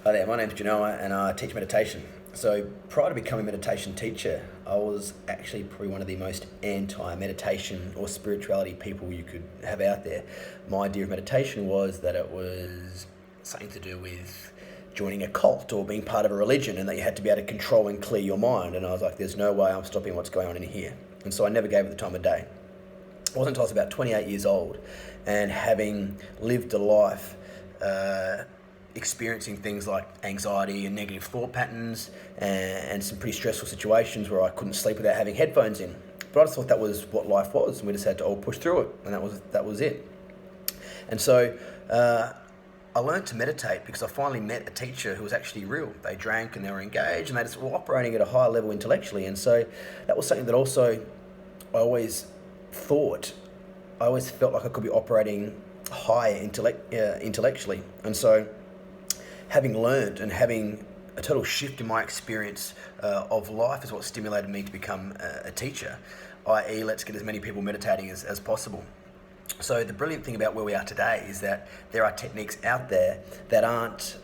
Hi there, my name's Janoah and I teach meditation. So prior to becoming a meditation teacher, I was actually probably one of the most anti-meditation or spirituality people you could have out there. My idea of meditation was that it was something to do with joining a cult or being part of a religion, and that you had to be able to control and clear your mind. And I was like, there's no way I'm stopping what's going on in here. And so I never gave it the time of day. It wasn't until I was about 28 years old and having lived a life experiencing things like anxiety and negative thought patterns and some pretty stressful situations where I couldn't sleep without having headphones in. But I just thought that was what life was, and we just had to all push through it, and that was it. And so I learned to meditate because I finally met a teacher who was actually real. They drank and they were engaged and they just were operating at a higher level intellectually. And so that was something that also I always felt like I could be operating higher intellectually. And so having learned and having a total shift in my experience of life is what stimulated me to become a teacher, i.e. let's get as many people meditating as possible. So the brilliant thing about where we are today is that there are techniques out there that aren't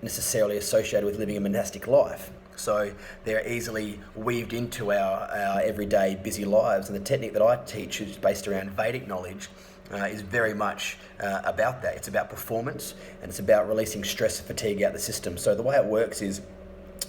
necessarily associated with living a monastic life. So they're easily weaved into our everyday busy lives. And the technique that I teach, which is based around Vedic knowledge, is very much about that. It's about performance, and it's about releasing stress and fatigue out the system. So the way it works is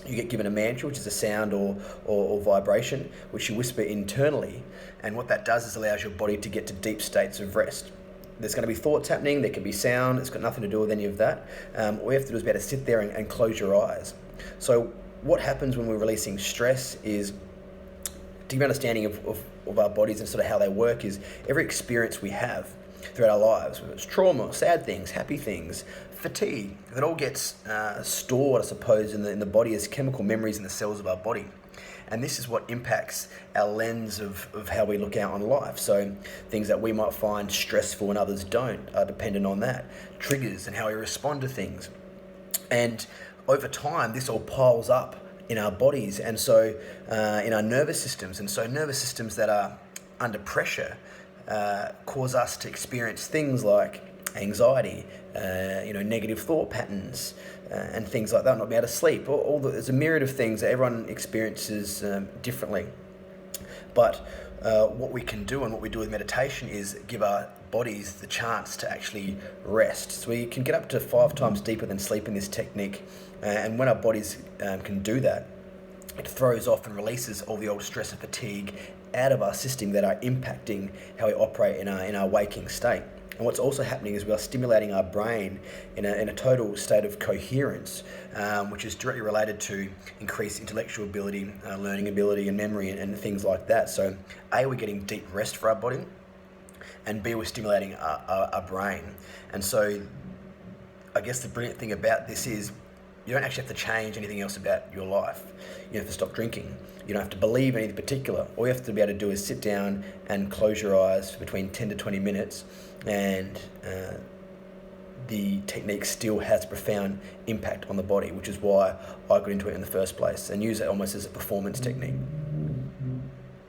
you get given a mantra, which is a sound or vibration, which you whisper internally. And what that does is allows your body to get to deep states of rest. There's going to be thoughts happening, there can be sound, it's got nothing to do with any of that. All you have to do is be able to sit there and close your eyes. So what happens when we're releasing stress is, deep understanding of our bodies and sort of how they work, is every experience we have throughout our lives, whether it's trauma, sad things, happy things, fatigue, that all gets stored, I suppose, in the body as chemical memories in the cells of our body. And this is what impacts our lens of how we look out on life. So things that we might find stressful and others don't are dependent on that. Triggers and how we respond to things. And over time, this all piles up in our bodies, and so in our nervous systems. And so nervous systems that are under pressure cause us to experience things like anxiety, negative thought patterns, and things like that, not be able to sleep. There's a myriad of things that everyone experiences differently. But what we can do and what we do with meditation is give our bodies the chance to actually rest. So we can get up to 5 times deeper than sleep in this technique. And when our bodies can do that, it throws off and releases all the old stress and fatigue out of our system that are impacting how we operate in our waking state. And what's also happening is we are stimulating our brain in a total state of coherence, which is directly related to increased intellectual ability, learning ability and memory and things like that. So A, we're getting deep rest for our body, and B, we're stimulating our brain. And so I guess the brilliant thing about this is you don't actually have to change anything else about your life. You don't have to stop drinking. You don't have to believe anything particular. All you have to be able to do is sit down and close your eyes for between 10 to 20 minutes, and the technique still has a profound impact on the body, which is why I got into it in the first place and use it almost as a performance technique.